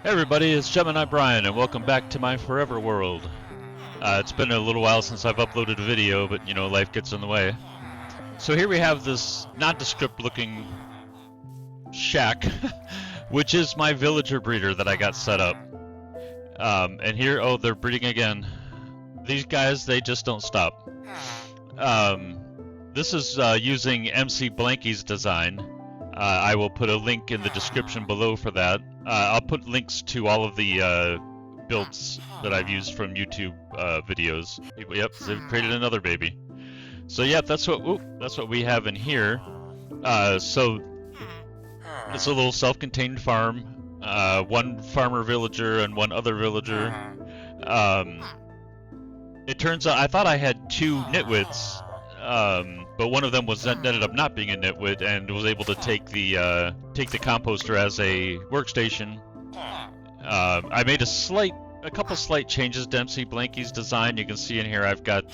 Hey everybody, it's Gemini Brian, and welcome back to my forever world. It's been a little while since I've uploaded a video, but you know, life gets in the way. So here we have this nondescript looking shack, which is my villager breeder that I got set up. And here, oh, they're breeding again. These guys, they just don't stop. This is using MCBlanky's design. I will put a link in the description below for that. I'll put links to all of the builds that I've used from YouTube videos. Yep, they've created another baby. So yeah, that's what we have in here. So it's a little self-contained farm. One farmer villager and one other villager. It turns out I thought I had two nitwits. But one of them ended up not being a nitwit and was able to take the composter as a workstation. I made a couple slight changes to MCBlanky's design. You can see in here I've got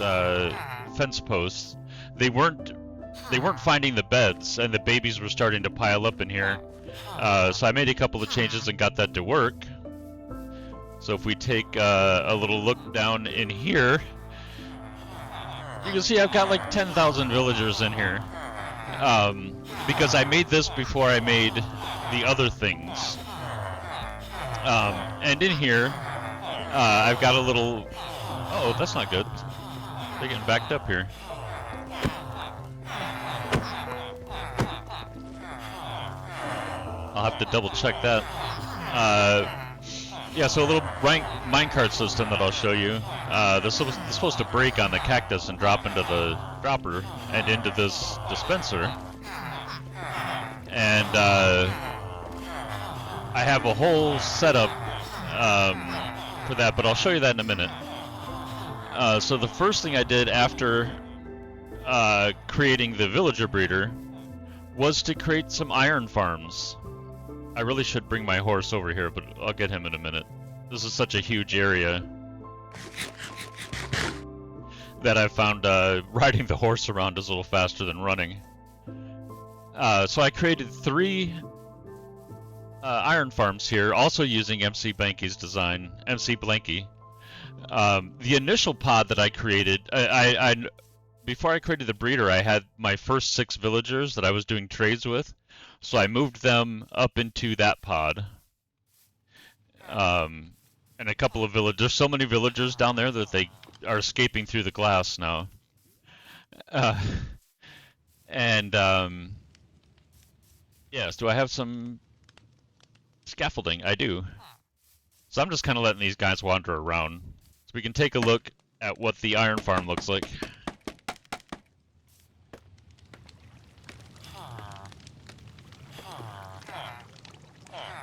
fence posts. They weren't finding the beds, and the babies were starting to pile up in here. So I made a couple of changes and got that to work. So if we take a little look down in here, you can see I've got like 10,000 villagers in here. Because I made this before I made the other things. And in here, I've got a little... Oh, that's not good. They're getting backed up here. I'll have to double check that. Yeah, so a little minecart system that I'll show you. This is supposed to break on the cactus and drop into the dropper and into this dispenser. And I have a whole setup for that, but I'll show you that in a minute. So the first thing I did after creating the villager breeder was to create some iron farms. I really should bring my horse over here, but I'll get him in a minute. This is such a huge area that I found riding the horse around is a little faster than running. So I created 3 iron farms here, also using MCBlanky's design, MCBlanky. The initial pod that I created, before I created the breeder, I had my first 6 villagers that I was doing trades with. So I moved them up into that pod. And a couple of villagers. There's so many villagers down there that they are escaping through the glass now. Yes, do I have some scaffolding? I do. So I'm just kind of letting these guys wander around. So we can take a look at what the iron farm looks like.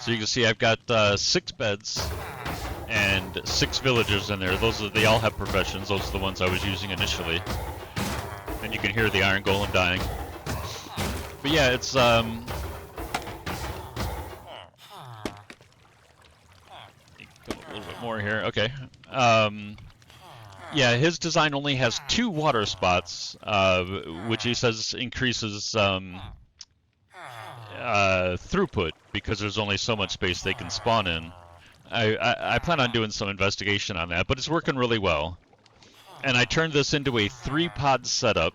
So you can see I've got 6 beds and 6 villagers in there. They all have professions. Those are the ones I was using initially. And you can hear the iron golem dying. But yeah, it's go a little bit more here. Okay. Yeah, his design only has 2 water spots, which he says increases throughput because there's only so much space they can spawn in. I plan on doing some investigation on that, but it's working really well. And I turned this into a 3-pod setup.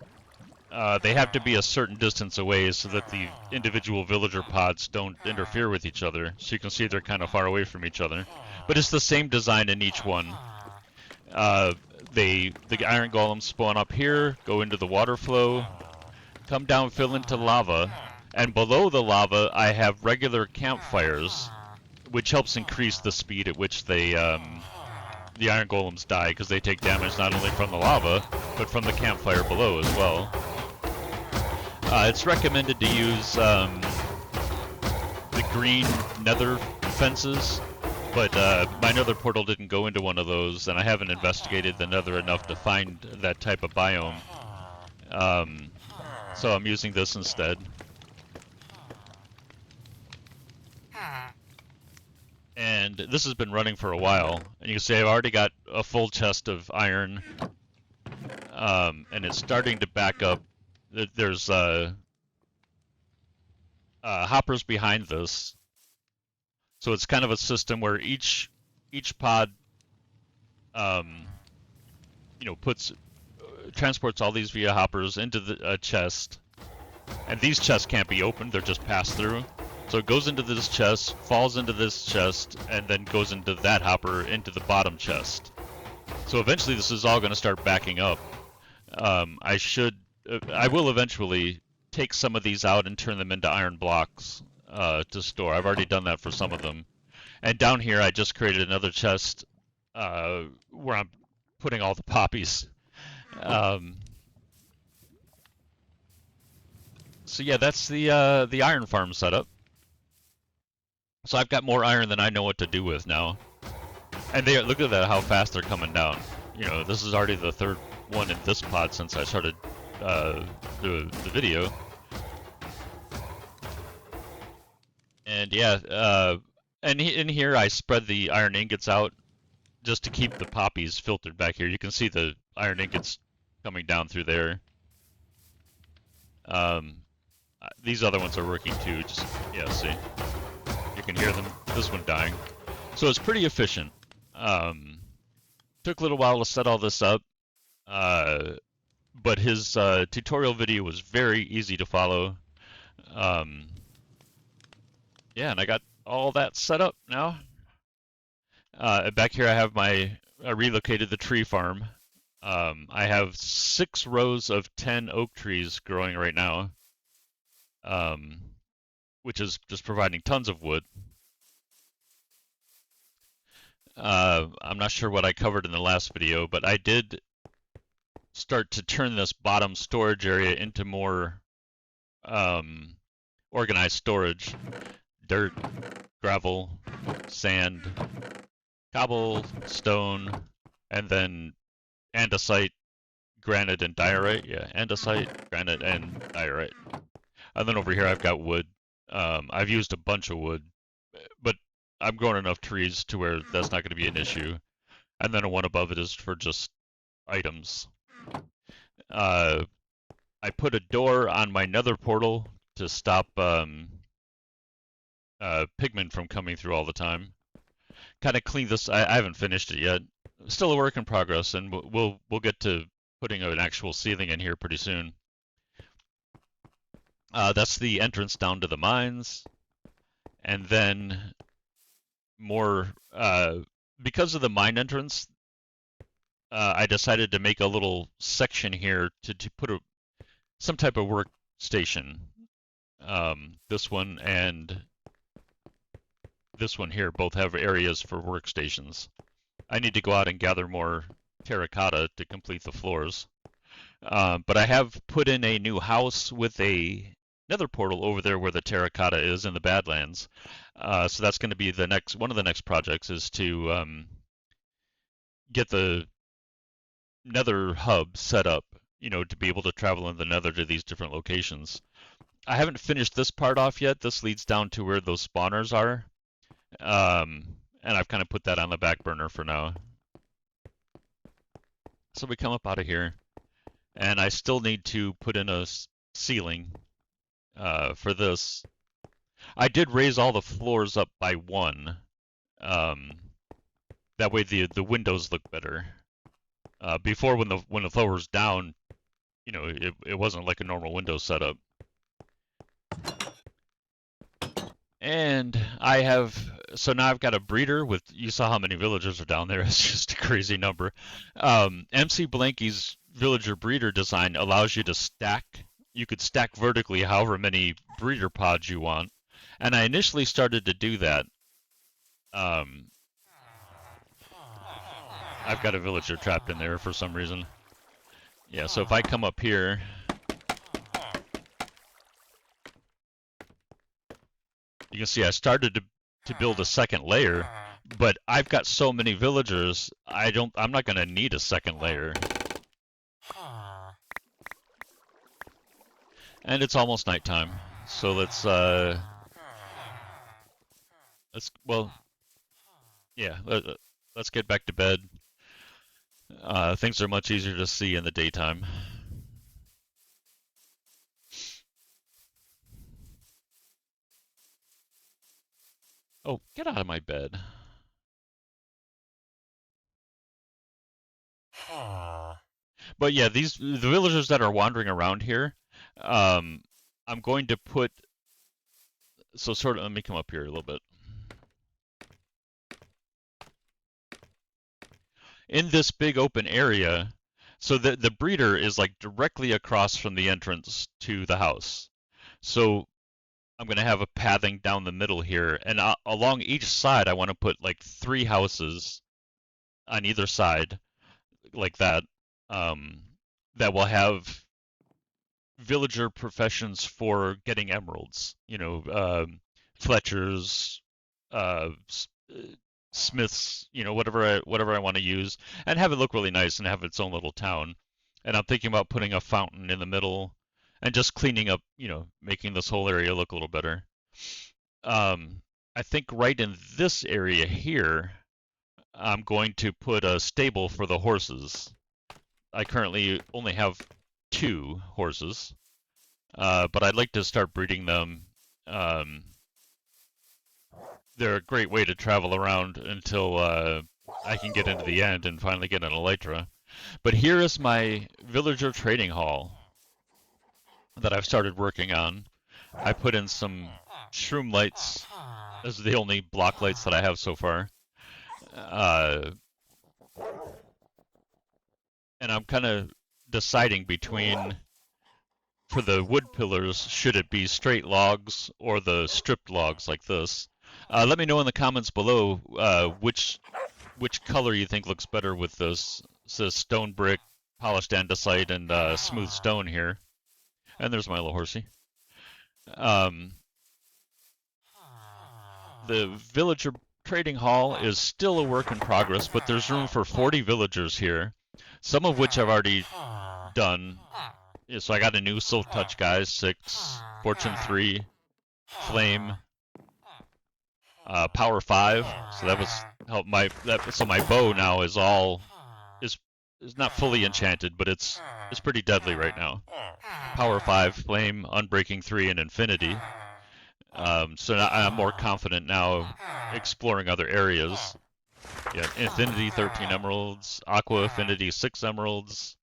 They have to be a certain distance away so that the individual villager pods don't interfere with each other. So you can see they're kind of far away from each other. But it's the same design in each one. The iron golems spawn up here, go into the water flow, come down, fill into lava. And below the lava, I have regular campfires, which helps increase the speed at which the iron golems die, because they take damage not only from the lava, but from the campfire below as well. It's recommended to use the green nether fences, but my nether portal didn't go into one of those, and I haven't investigated the nether enough to find that type of biome. So I'm using this instead. And this has been running for a while, and you can see I've already got a full chest of iron, and it's starting to back up. There's hoppers behind this, So it's kind of a system where each pod, um, transports all these via hoppers into the chest, and these chests can't be opened; they're just passed through. So it goes into this chest, falls into this chest, and then goes into that hopper into the bottom chest. So eventually, this is all going to start backing up. I will eventually take some of these out and turn them into iron blocks to store. I've already done that for some of them. And down here, I just created another chest where I'm putting all the poppies. So yeah, that's the iron farm setup. So I've got more iron than I know what to do with now. And look at that, how fast they're coming down. This is already the third one in this pod since I started the video. And yeah, and in here I spread the iron ingots out just to keep the poppies filtered back here. You can see the iron ingots coming down through there. These other ones are working too. See, you can hear them. This one dying. So it's pretty efficient. Took a little while to set all this up, but his tutorial video was very easy to follow. Yeah, and I got all that set up now. Back here I have I relocated the tree farm. I have 6 rows of 10 oak trees growing right now, which is just providing tons of wood. I'm not sure what I covered in the last video, but I did start to turn this bottom storage area into more organized storage. Dirt, gravel, sand, cobblestone, and then andesite, granite, and diorite. Yeah, andesite, granite, and diorite. And then over here I've got wood. I've used a bunch of wood, but I'm growing enough trees to where that's not going to be an issue. And then the one above it is for just items. I put a door on my nether portal to stop pigmen from coming through all the time. Kind of clean this. I haven't finished it yet. Still a work in progress, and we'll get to putting an actual ceiling in here pretty soon. That's the entrance down to the mines, and then more because of the mine entrance. I decided to make a little section here to put some type of workstation. This one and this one here both have areas for workstations. I need to go out and gather more terracotta to complete the floors. But I have put in a new house with a nether portal over there where the terracotta is in the Badlands. So that's going to be one of the next projects is to get the nether hub set up, to be able to travel in the nether to these different locations. I haven't finished this part off yet. This leads down to where those spawners are. And I've kind of put that on the back burner for now. So we come up out of here, and I still need to put in a ceiling for this. I did raise all the floors up by 1. That way the windows look better. Before, when the floor was down, it wasn't like a normal window setup. And so now I've got a breeder with, you saw how many villagers are down there. It's just a crazy number. MCBlanky's villager breeder design allows you to stack. You could stack vertically however many breeder pods you want. And I initially started to do that. I've got a villager trapped in there for some reason. Yeah, so if I come up here, you can see I started to build a second layer, but I've got so many villagers, I'm not going to need a second layer. And it's almost nighttime, so let's get back to bed. Things are much easier to see in the daytime. Oh, get out of my bed. But yeah, the villagers that are wandering around here, I'm going to put, so sort of, let me come up here a little bit. In this big open area, so the breeder is like directly across from the entrance to the house. So I'm going to have a pathing down the middle here, and along each side I want to put like 3 houses on either side, like that, um, that will have villager professions for getting emeralds. You know, Fletchers, uh, smiths, you know, whatever I want to use, and have it look really nice and have its own little town. And I'm thinking about putting a fountain in the middle and just cleaning up, you know, making this whole area look a little better. Um, I think right in this area here, I'm going to put a stable for the horses. I currently only have 2 horses, but I'd like to start breeding them. Um, they're a great way to travel around until I can get into the end and finally get an elytra. But here is my villager trading hall that I've started working on. I put in some shroom lights. Those are the only block lights that I have so far. And I'm kind of deciding between, for the wood pillars, should it be straight logs or the stripped logs like this? Let me know in the comments below which color you think looks better with this. It says stone brick, polished andesite, and smooth stone here. And there's my little horsey. The villager trading hall is still a work in progress, but there's room for 40 villagers here, some of which I've already done. So I got a new Silk Touch guy, 6, Fortune 3, Flame, Power 5. So that was help so my bow now is not fully enchanted, but it's pretty deadly right now. Power 5, Flame, Unbreaking 3, and Infinity. So now I'm more confident now exploring other areas. Yeah, Infinity 13 emeralds, Aqua Affinity 6 emeralds,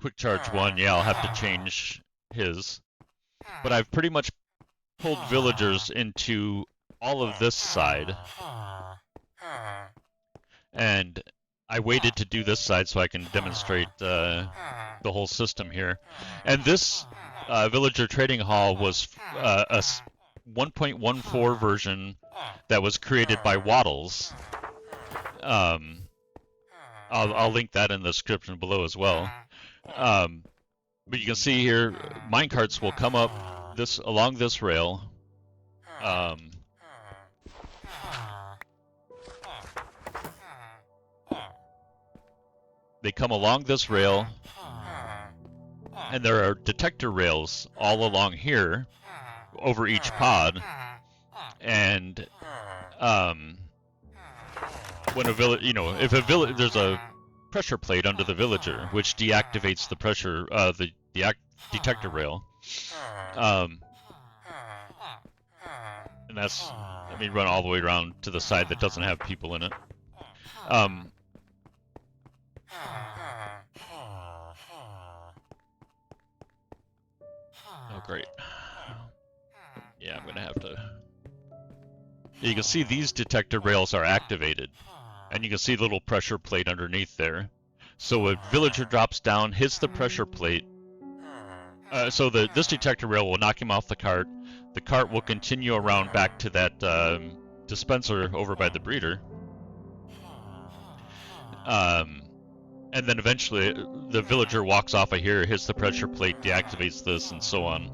Quick Charge 1, yeah, I'll have to change his. But I've pretty much pulled villagers into all of this side. And I waited to do this side so I can demonstrate the whole system here. And this villager trading hall was a 1.14 version that was created by Waddles. I'll link that in the description below as well. But you can see here, minecarts will come up along this rail. They come along this rail, and there are detector rails all along here over each pod. And when a village, you know, if a village, there's a pressure plate under the villager, which deactivates the pressure, the detector rail. And that's, let me run all the way around to the side that doesn't have people in it. Oh, great. Yeah, I'm gonna have to. You can see these detector rails are activated, and you can see the little pressure plate underneath there. So a villager drops down, hits the pressure plate. So this detector rail will knock him off the cart. The cart will continue around back to that dispenser over by the breeder. And then eventually the villager walks off of here, hits the pressure plate, deactivates this, and so on.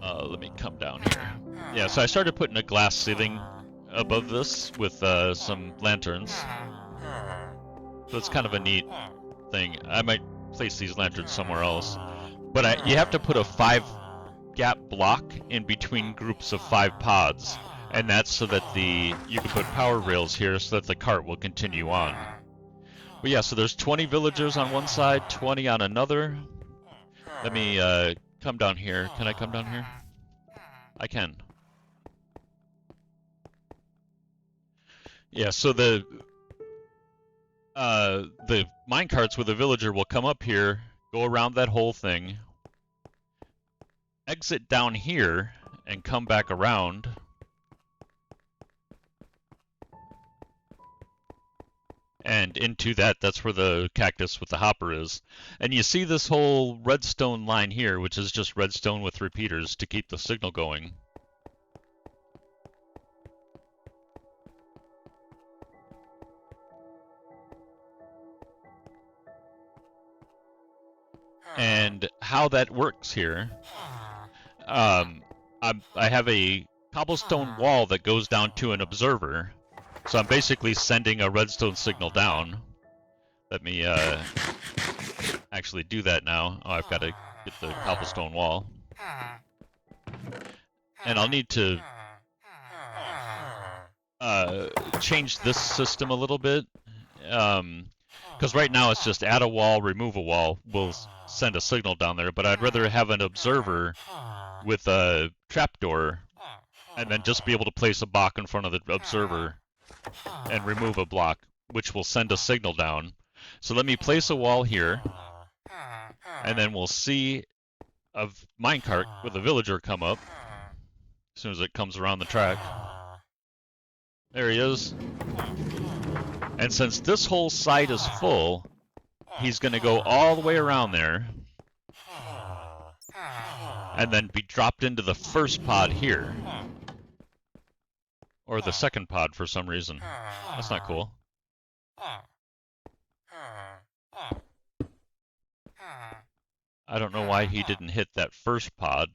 Let me come down here. Yeah, so I started putting a glass ceiling above this with some lanterns. So it's kind of a neat thing. I might place these lanterns somewhere else. But you have to put a 5-gap block in between groups of 5 pods. And that's so that you can put power rails here so that the cart will continue on. But yeah, so there's 20 villagers on one side, 20 on another. Let me come down here. Can I come down here? I can. Yeah, so the minecarts with the villager will come up here, go around that whole thing, exit down here, and come back around. And into that's where the cactus with the hopper is. And you see this whole redstone line here, which is just redstone with repeaters to keep the signal going. And how that works here, I have a cobblestone wall that goes down to an observer. So I'm basically sending a redstone signal down. Let me actually do that now. Oh, I've got to get the cobblestone wall. And I'll need to change this system a little bit. Because right now it's just add a wall, remove a wall. We'll send a signal down there. But I'd rather have an observer with a trapdoor and then just be able to place a block in front of the observer and remove a block, which will send a signal down. So let me place a wall here, and then we'll see a minecart with a villager come up as soon as it comes around the track. There he is. And since this whole side is full, he's going to go all the way around there and then be dropped into the first pod here. Or the second pod for some reason. That's not cool. I don't know why he didn't hit that first pod.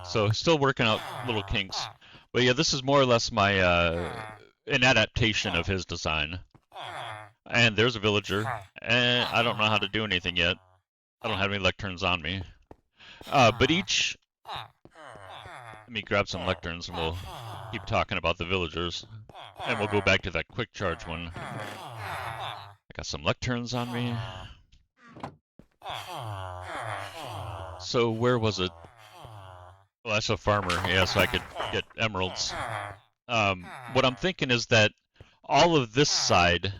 So still working out little kinks. But yeah, this is more or less my an adaptation of his design. And there's a villager. And I don't know how to do anything yet. I don't have any lecterns on me. But each... Let me grab some lecterns and we'll keep talking about the villagers. And we'll go back to that quick charge one. I got some lecterns on me. So where was it? Well, that's a farmer. Yeah, so I could get emeralds. What I'm thinking is that all of this side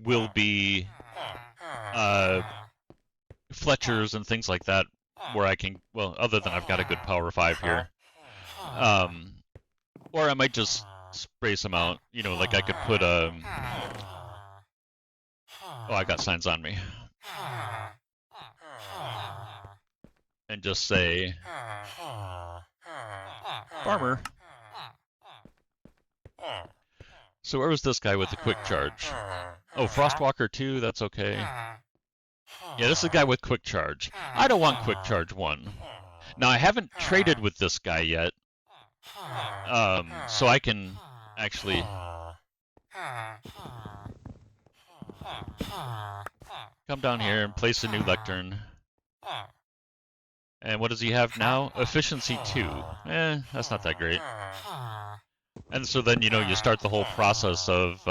will be Fletchers and things like that, where I can, well, other than I've got a good power 5 here. Or I might just spray some out, you know, like I could put oh, I got signs on me. And just say, farmer. So where was this guy with the quick charge? Oh, Frostwalker 2, that's okay. Yeah, this is a guy with quick charge. I don't want quick charge 1. Now, I haven't traded with this guy yet. So I can actually... come down here and place a new lectern. And what does he have now? Efficiency 2. That's not that great. And so then, you know, you start the whole process of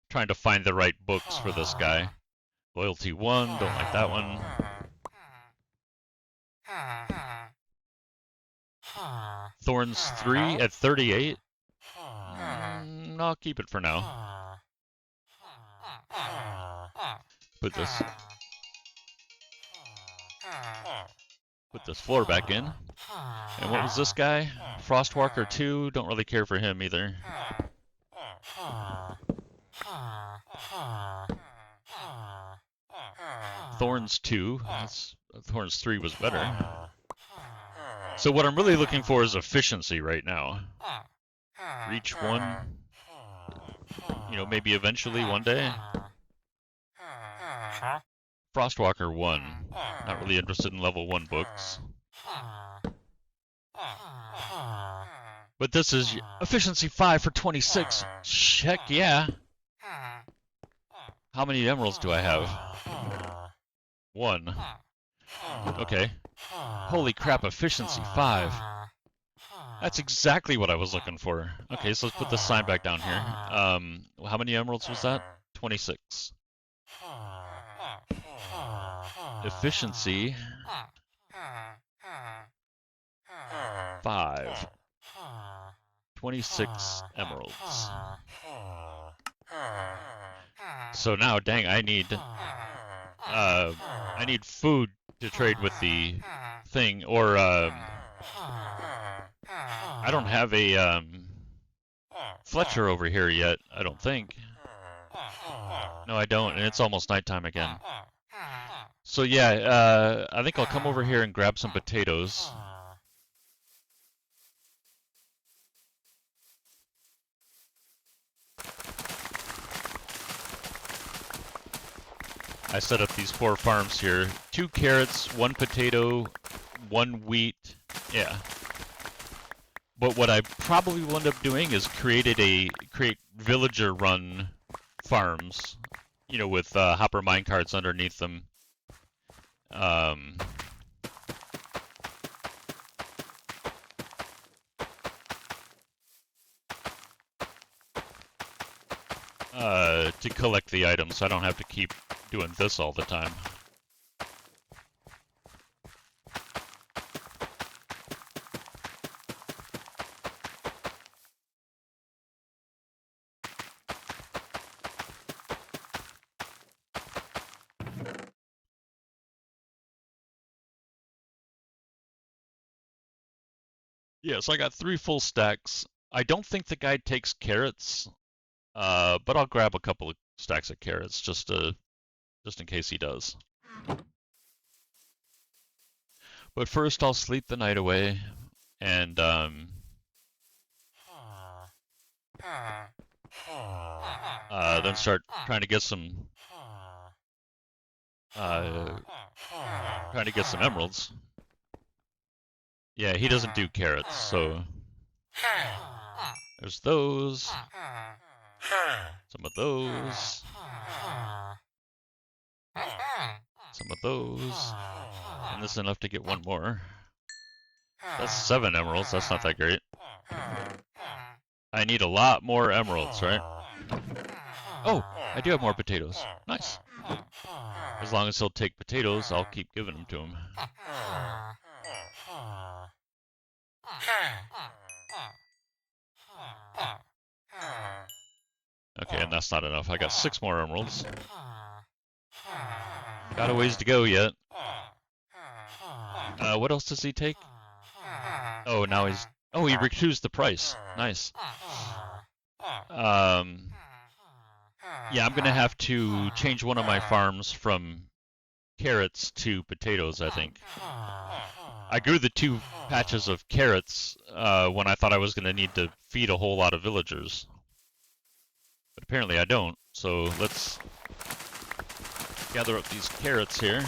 trying to find the right books for this guy. Loyalty 1, don't like that one. Thorns 3 at 38. I'll keep it for now. Put this floor back in. And what was this guy? Frostwalker 2, don't really care for him either. Thorns 2, Thorns 3 was better. So what I'm really looking for is efficiency right now. Reach 1, you know, maybe eventually one day. Frostwalker 1, not really interested in level 1 books. But this is efficiency 5 for 26. Heck yeah. How many emeralds do I have? 1. Okay. Holy crap, efficiency 5. That's exactly what I was looking for. Okay, so let's put this sign back down here. How many emeralds was that? 26. efficiency 5. 26 emeralds. So now, dang, I need food to trade with the thing, or I don't have a Fletcher over here yet, I don't think. No, I don't, and it's almost nighttime again. So yeah, I think I'll come over here and grab some potatoes. I set up these 4 farms here. 2 carrots, 1 potato, 1 wheat. Yeah. But what I probably will end up doing is create villager-run farms, you know, with hopper minecarts underneath them. To collect the items, so I don't have to keep doing this all the time. Yeah, so I got 3 full stacks. I don't think the guy takes carrots, but I'll grab a couple of stacks of carrots just in case he does. But first, I'll sleep the night away, and then start trying to get some emeralds. Yeah, he doesn't do carrots, so there's those. Some of those. Some of those. And this is enough to get 1 more. That's 7 emeralds, that's not that great. I need a lot more emeralds, right? Oh, I do have more potatoes. Nice. As long as he'll take potatoes, I'll keep giving them to him. Okay, and that's not enough. I got 6 more emeralds. Got a ways to go yet. What else does he take? Oh, now he's... Oh, he reduced the price. Nice. Yeah, I'm gonna have to change one of my farms from carrots to potatoes, I think. I grew the 2 patches of carrots when I thought I was gonna need to feed a whole lot of villagers. But apparently I don't, so let's gather up these carrots here.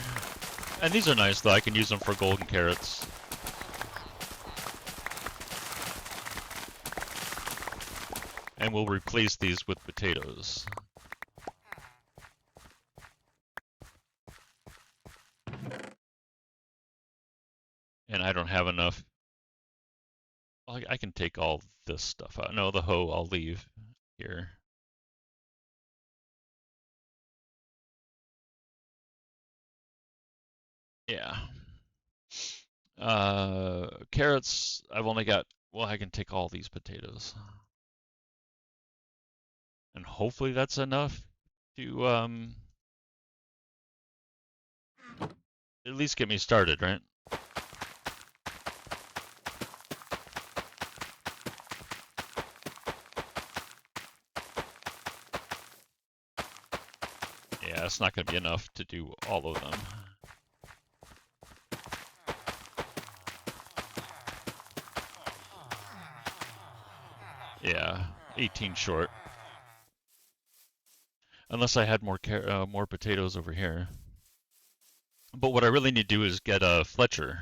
And these are nice, though. I can use them for golden carrots. And we'll replace these with potatoes. And I don't have enough. I can take all this stuff out. No, the hoe I'll leave here. Yeah. Carrots, I've only got... Well, I can take all these potatoes. And hopefully that's enough to, at least get me started, right? Yeah, it's not going to be enough to do all of them. Yeah, 18 short. Unless I had more potatoes over here. But what I really need to do is get a Fletcher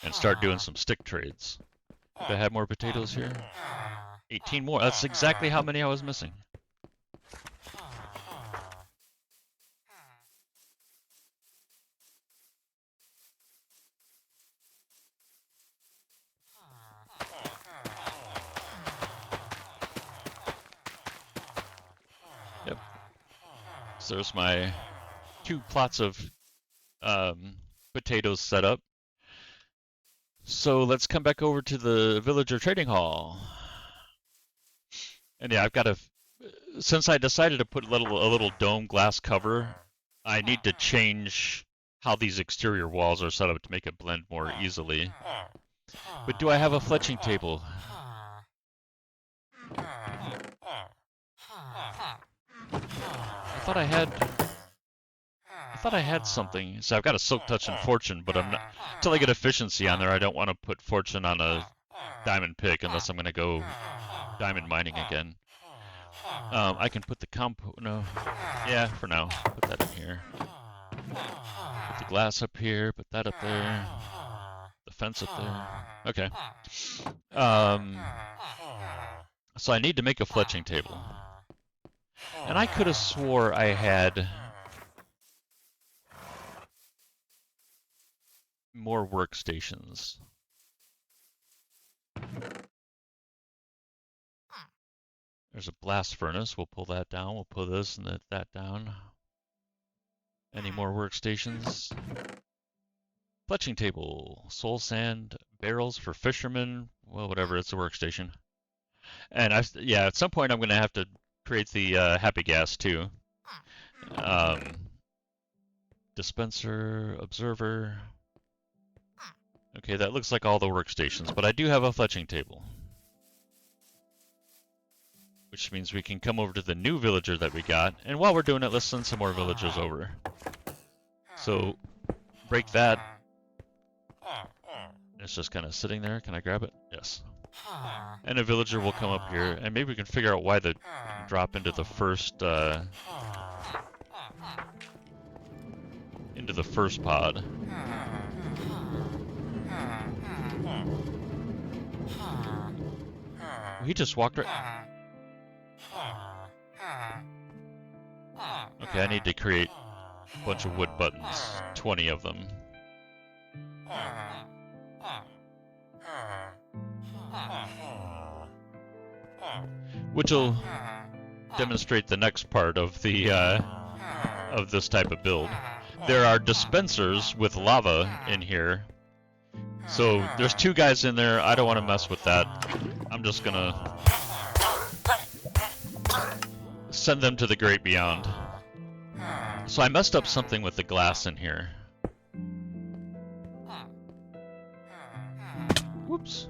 and start doing some stick trades. Do I have more potatoes here? 18 more. That's exactly how many I was missing. Yep. So there's my 2 plots of potatoes set up. So let's come back over to the villager trading hall. And yeah, I've got to, since I decided to put a little dome glass cover, I need to change how these exterior walls are set up to make it blend more easily. But do I have a fletching table? I thought I had something. So I've got a silk touch and fortune, but I'm not, until I get efficiency on there, I don't want to put fortune on a diamond pick unless I'm going to go diamond mining again. I can put the no, yeah, for now, put that in here. Put the glass up here, put that up there, the fence up there. Okay. So I need to make a fletching table. And I could have swore I had more workstations. There's a blast furnace. We'll pull that down. We'll pull this and that down. Any more workstations? Fletching table. Soul sand. Barrels for fishermen. Well, whatever. It's a workstation. And yeah, at some point I'm going to have to create the happy gas too. Dispenser. Observer. Okay, that looks like all the workstations, but I do have a fletching table. Which means we can come over to the new villager that we got, and while we're doing it, let's send some more villagers over. So, break that. It's just kind of sitting there. Can I grab it? Yes. And a villager will come up here, and maybe we can figure out why they drop into the first pod. He just walked right. Okay, I need to create a bunch of wood buttons, 20 of them. Which will demonstrate the next part of the of this type of build. There are dispensers with lava in here. So there's 2 guys in there. I don't want to mess with that. I'm just gonna send them to the great beyond. So I messed up something with the glass in here. Whoops.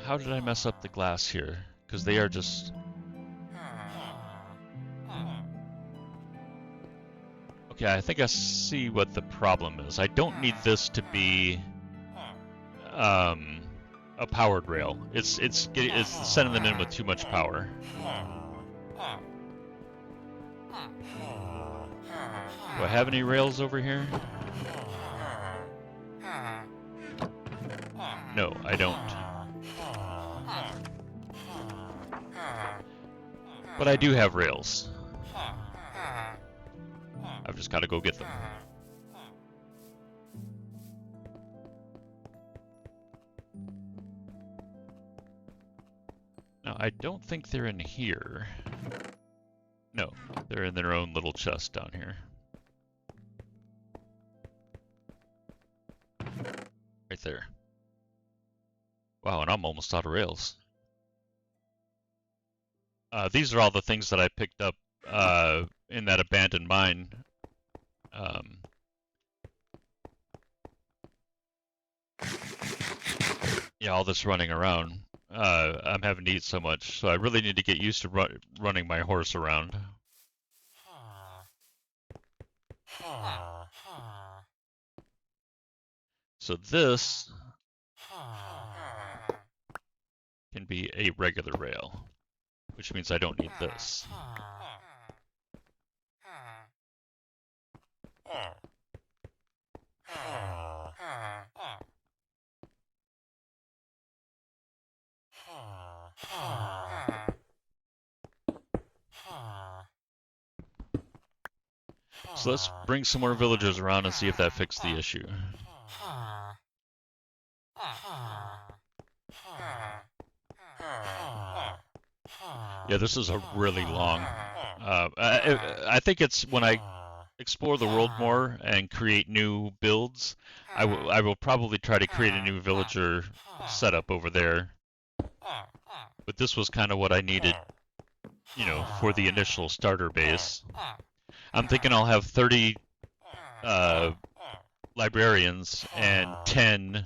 How did I mess up the glass here? Because they are just... Okay, I think I see what the problem is. I don't need this to be a powered rail. It's sending them in with too much power. Do I have any rails over here? No, I don't. But I do have rails. I've just got to go get them. Now, I don't think they're in here. No, they're in their own little chest down here. Right there. Wow, and I'm almost out of rails. These are all the things that I picked up in that abandoned mine. Yeah, all this running around. I'm having to eat so much, so I really need to get used to running my horse around. So this can be a regular rail, which means I don't need this. So let's bring some more villagers around and see if that fixed the issue. Yeah, this is a really long. I think it's when I explore the world more and create new builds, I will probably try to create a new villager setup over there. But this was kind of what I needed, you know, for the initial starter base. I'm thinking I'll have 30 librarians and 10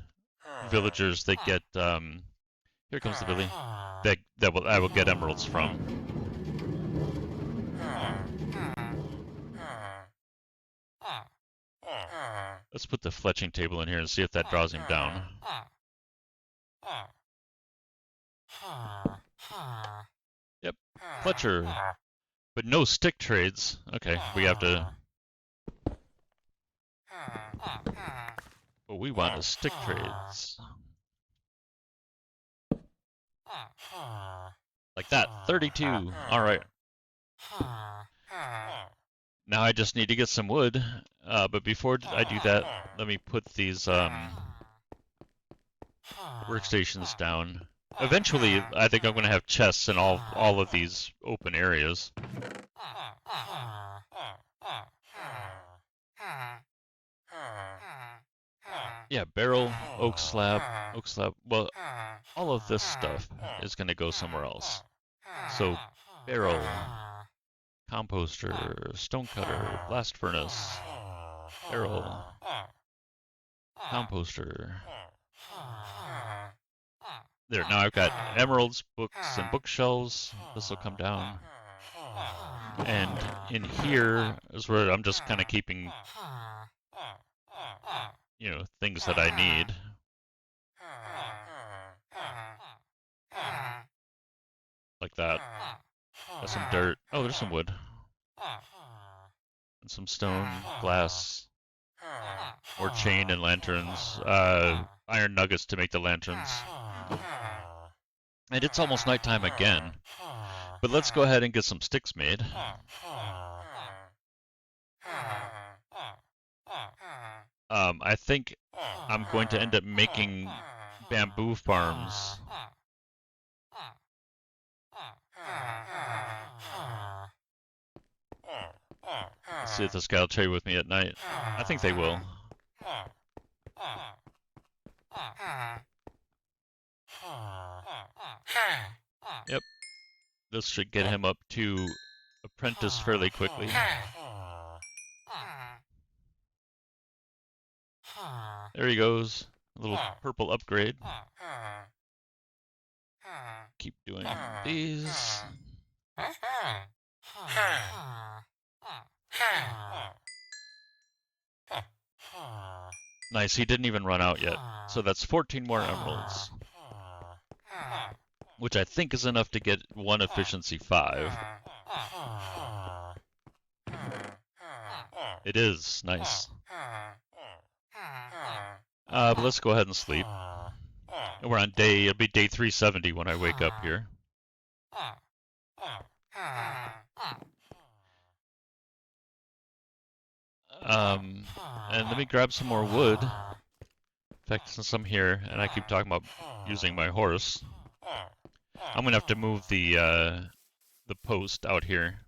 villagers that get here comes the Billy that I will get emeralds from. Let's put the fletching table in here and see if that draws him down. Yep, Fletcher, but no stick trades. Okay, we have to. What we want is stick trades. Like that, 32. All right. Now I just need to get some wood, but before I do that, let me put these workstations down. Eventually, I think I'm going to have chests in all of these open areas. Yeah, barrel, oak slab. Well, all of this stuff is going to go somewhere else. So, barrel, composter, stone cutter, blast furnace, barrel, composter. There, now I've got emeralds, books, and bookshelves. This will come down. And in here is where I'm just kind of keeping, you know, things that I need. Like that. Got some dirt. Oh, there's some wood. And some stone, glass, more chain and lanterns. Iron nuggets to make the lanterns. And it's almost nighttime again. But let's go ahead and get some sticks made. I think I'm going to end up making bamboo farms. Let's see if this guy will trade with me at night. I think they will. Yep. This should get him up to apprentice fairly quickly. There he goes. A little purple upgrade. Keep doing these. Nice, he didn't even run out yet. So that's 14 more emeralds. Which I think is enough to get one efficiency 5. It is, nice. But let's go ahead and sleep. We're on it'll be day 370 when I wake up here. And let me grab some more wood. In fact, since I'm here and I keep talking about using my horse, I'm gonna have to move the post out here.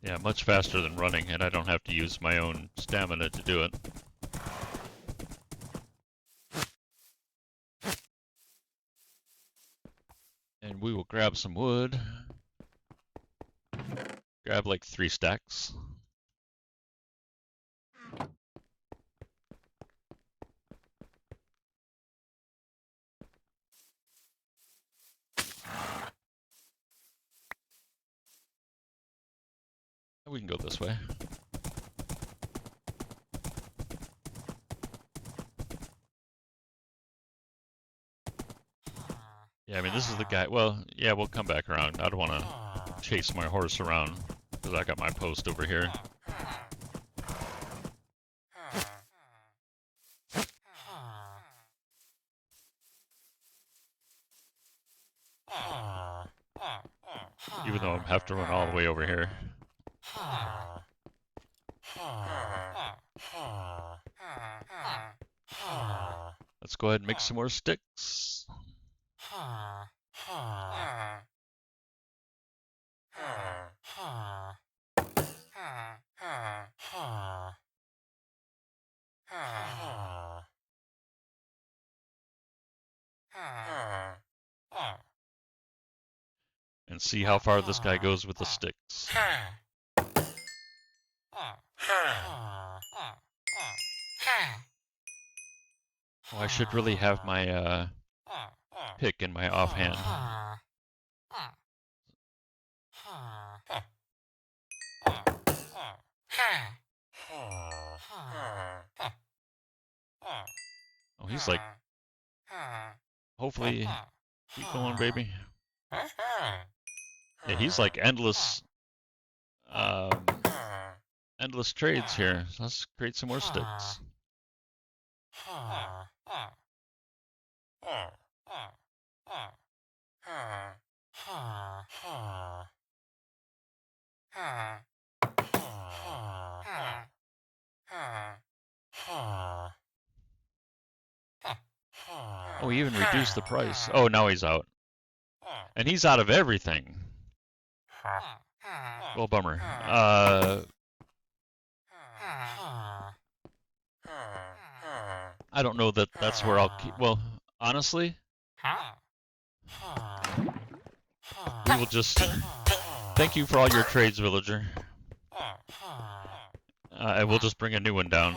Yeah, much faster than running, and I don't have to use my own stamina to do it. And we will grab some wood. Grab like 3 stacks. We can go this way. Yeah, I mean, this is the guy. Well, yeah, we'll come back around. I don't want to chase my horse around because I got my post over here. Even though I have to run all the way over here. Let's go ahead and make some more sticks. And see how far this guy goes with the sticks. Oh, I should really have my pick in my offhand. Oh, he's like, hopefully, keep going, baby. Yeah, he's like endless trades here. So let's create some more sticks. Oh, he even reduced the price. Oh, now he's out. And he's out of everything. Well, bummer. I don't know that that's where I'll keep. Well, honestly, we will just. Thank you for all your trades, villager. And we'll just bring a new one down.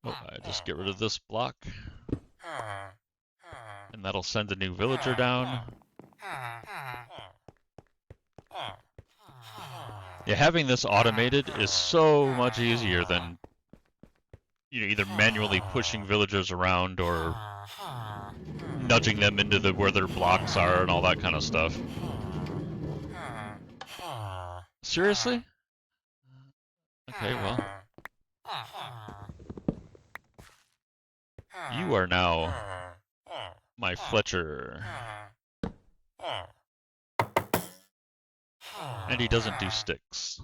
Oh, I just get rid of this block. And that'll send a new villager down. Yeah, having this automated is so much easier than either manually pushing villagers around or nudging them into where their blocks are and all that kind of stuff. Seriously? Okay, well. You are now my Fletcher. And he doesn't do sticks.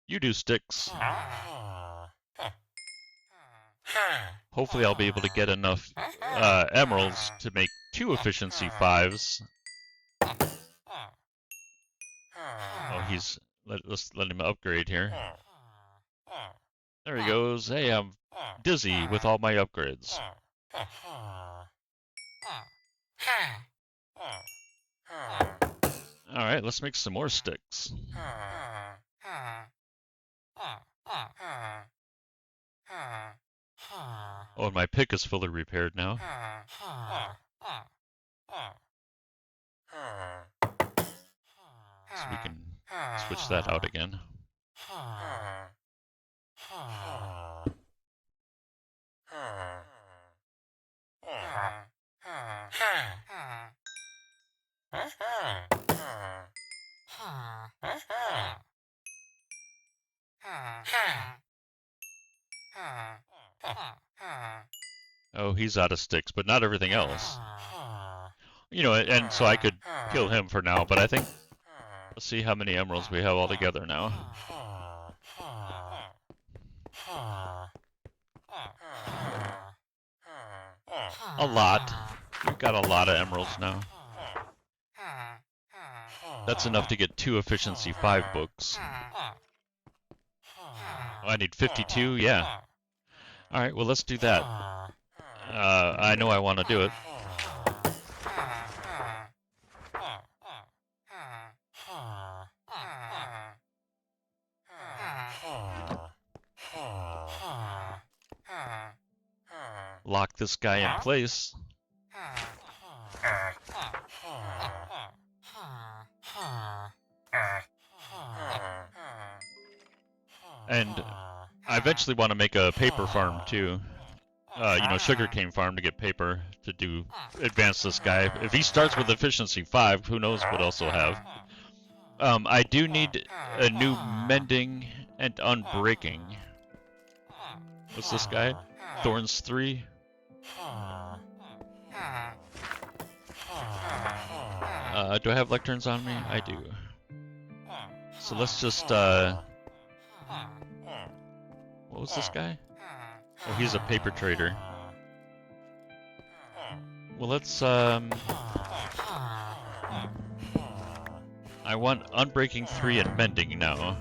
You do sticks. Hopefully I'll be able to get enough emeralds to make 2 efficiency 5s. Oh, let's let him upgrade here. There he goes. Hey, I'm dizzy with all my upgrades. Alright, let's make some more sticks. Oh, and my pick is fully repaired now. So we can switch that out again. Oh, he's out of sticks, but not everything else. And so I could kill him for now, but I think... Let's see how many emeralds we have all together now. A lot. We've got a lot of emeralds now. That's enough to get 2 efficiency 5 books. Oh, I need 52? Yeah. Alright, well let's do that. I know I want to do it. Lock this guy in place. And I eventually want to make a paper farm too. Sugarcane farm to get paper to advance this guy. If he starts with efficiency 5, who knows what else he'll have. I do need a new mending and unbreaking. What's this guy? Thorns 3. Do I have lecterns on me? I do. So let's just, what was this guy? Oh, he's a paper trader. Well, let's, I want unbreaking 3 and mending now.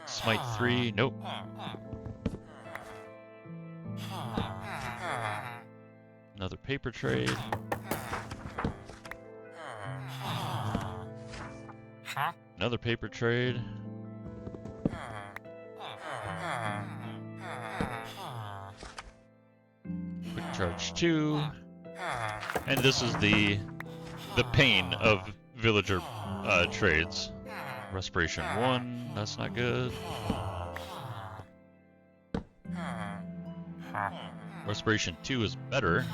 Smite 3, nope. Another paper trade. Another paper trade. Quick charge 2. And this is the pain of villager trades. Respiration 1, that's not good. Respiration 2 is better.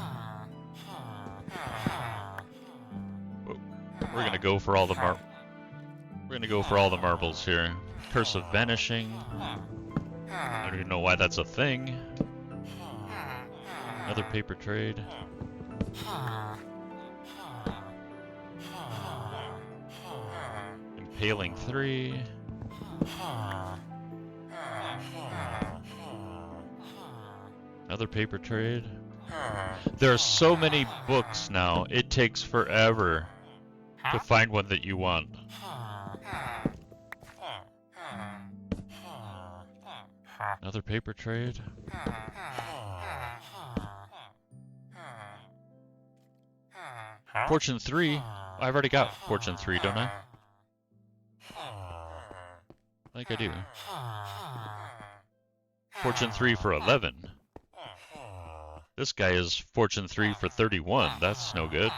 We're gonna go for all the marbles here. Curse of Vanishing. I don't even know why that's a thing. Another paper trade. Impaling 3. Another paper trade. There are so many books now, it takes forever to find one that you want. Another paper trade. Fortune 3? I've already got Fortune 3, don't I? I think I do. Fortune 3 for 11. This guy is Fortune 3 for 31. That's no good.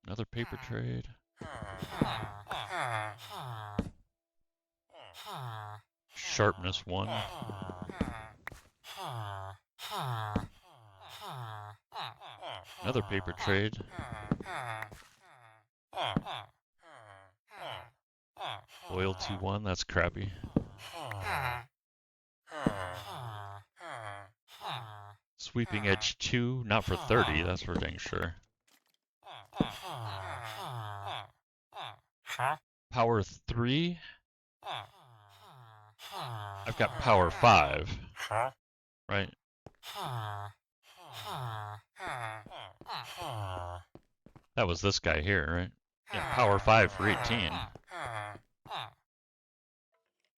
Another paper trade. Sharpness 1. Another paper trade. Loyalty 1, that's crappy. Sweeping Edge 2, not for 30, that's for dang sure. Power 3? I've got Power 5. Right? That was this guy here, right? Yeah, Power 5 for 18.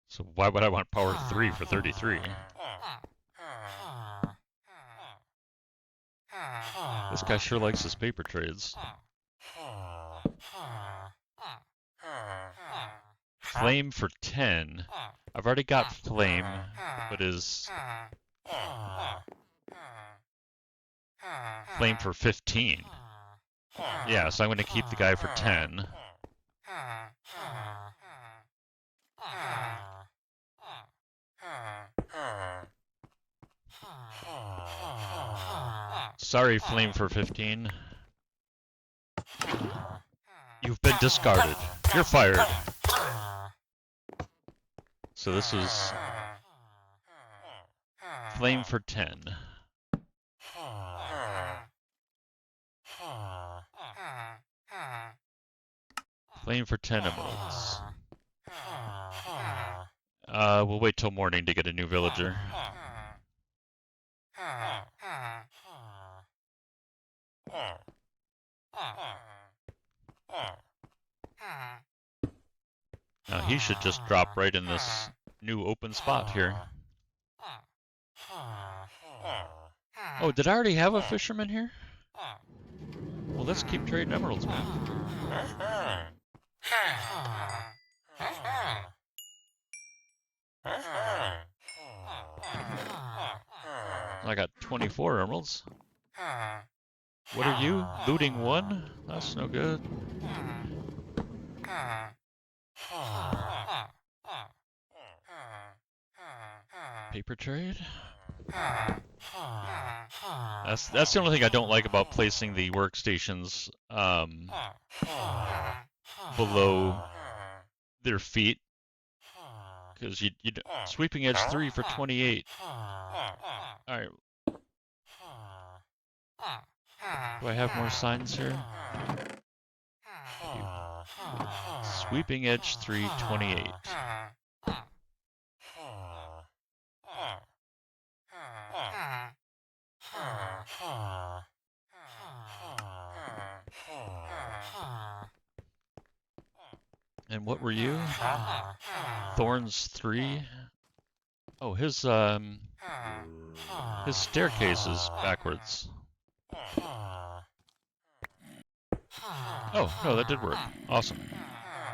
So why would I want Power 3 for 33? This guy sure likes his paper trades. Flame for 10. I've already got Flame, but is Flame for 15. Yeah, so I'm going to keep the guy for 10. Sorry, Flame for 15. You've been discarded. You're fired. So this is Flame for 10. Flame for 10 emeralds. We'll wait till morning to get a new villager. Now he should just drop right in this new open spot here. Oh, did I already have a fisherman here? Well, let's keep trading emeralds, man. I got 24 emeralds. What are you? Looting 1? That's no good. Paper trade? That's the only thing I don't like about placing the workstations below their feet, because you sweeping edge 3 for 28. All right. Do I have more signs here? Sweeping edge 3, 28. And what were you? Thorns 3. Oh, his staircase is backwards. Oh, no, that did work. Awesome.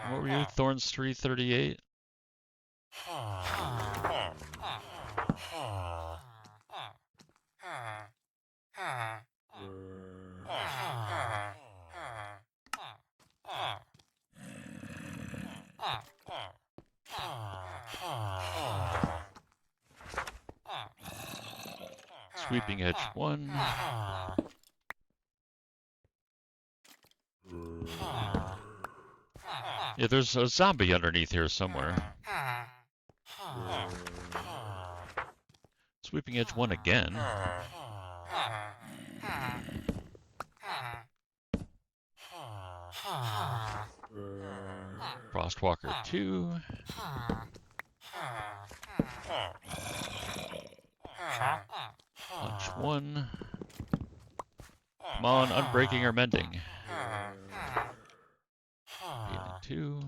And what were you? Thorns 3, 38. Sweeping edge 1. Yeah, there's a zombie underneath here somewhere. Sweeping edge 1 again. Frostwalker 2. Punch 1. Come on, unbreaking or mending. 2.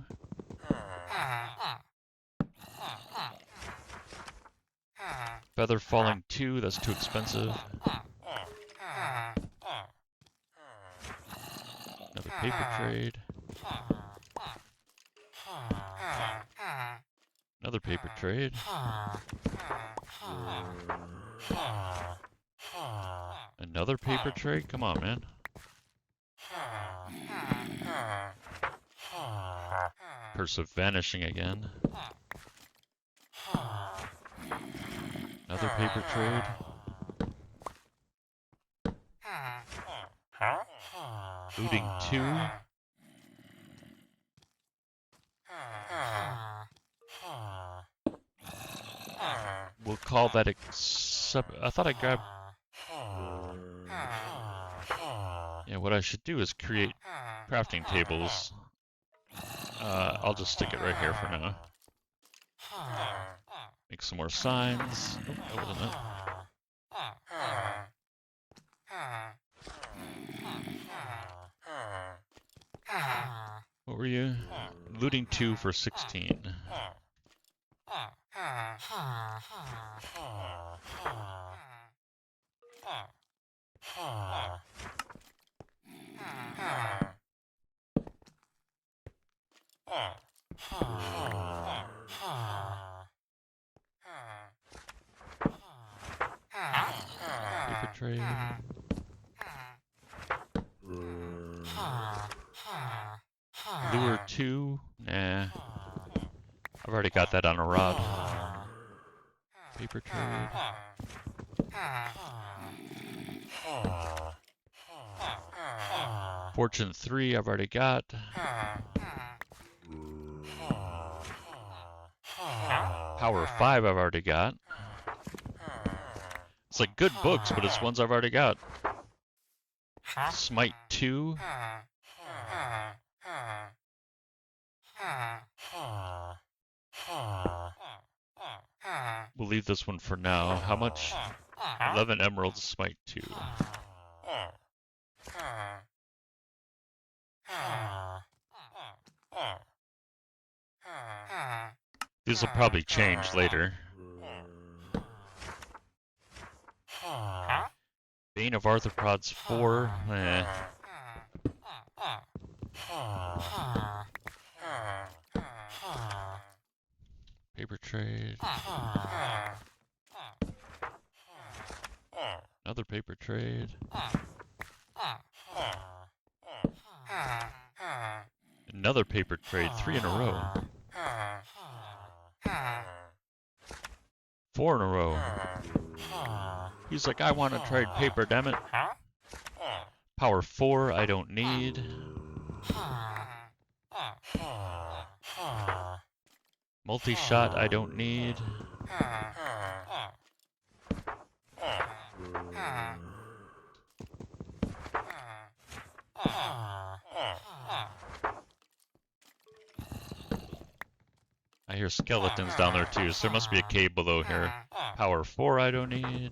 Feather falling 2, that's too expensive. Another paper trade. Another paper trade. Another paper trade? Come on, man. Curse of vanishing again. Another paper trade. Looting 2. We'll call that I thought I grabbed... Yeah, what I should do is create crafting tables. I'll just stick it right here for now. Make some more signs. Oh, that wasn't it. What were you? Looting 2 for 16. Paper trade. Lure 2? Nah. I've already got that on a rod. Paper trade. Fortune 3 I've already got. Power 5 I've already got. It's like good books, but it's ones I've already got. Smite 2. We'll leave this one for now. How much? 11 emeralds, Smite 2. These will probably change later. Bane of Arthropods 4. Paper trade. Another paper trade. Another paper trade, 3 in a row. 4 in a row. He's like, I want to trade paper, damn it. Power 4, I don't need. Multi-shot, I don't need. I hear skeletons down there too, so there must be a cave below here. Power 4, I don't need.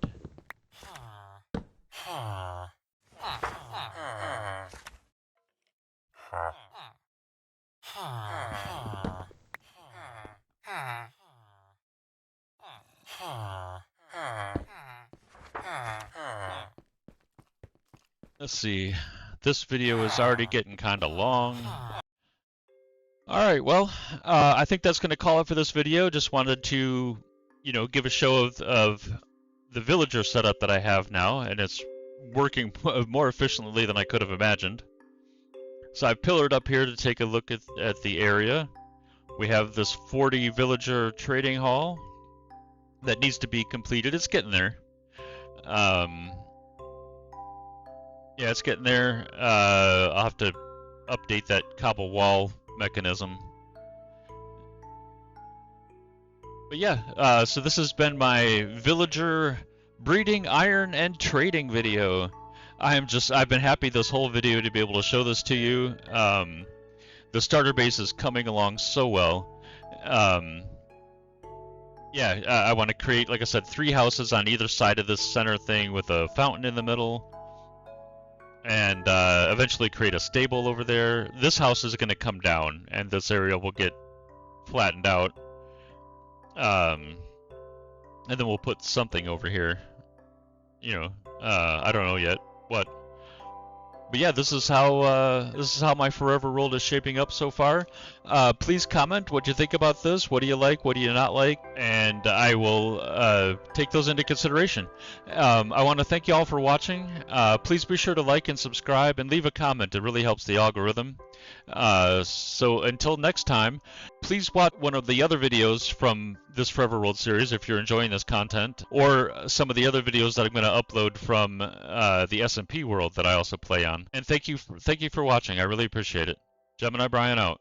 Let's see. This video is already getting kind of long. Alright, well, I think that's going to call it for this video. Just wanted to, give a show of the villager setup that I have now, and it's working more efficiently than I could have imagined. So I've pillared up here to take a look at the area. We have this 40 villager trading hall that needs to be completed. It's getting there. Yeah, it's getting there. I'll have to update that cobble wall mechanism. But yeah, so this has been my villager breeding, iron, and trading video. I've been happy this whole video to be able to show this to you. The starter base is coming along so well. Yeah, I want to create, like I said, 3 houses on either side of this center thing with a fountain in the middle. And eventually create a stable over there. This house is going to come down, and this area will get flattened out. And then we'll put something over here. I don't know yet what. But yeah, this is how my Forever World is shaping up so far. Please comment what you think about this. What do you like? What do you not like? And I will take those into consideration. I want to thank you all for watching. Please be sure to like and subscribe and leave a comment. It really helps the algorithm. So until next time, please watch one of the other videos from this Forever World series if you're enjoying this content, or some of the other videos that I'm going to upload from the SMP world that I also play on. And thank you for watching. I really appreciate it. Gemini Brian out.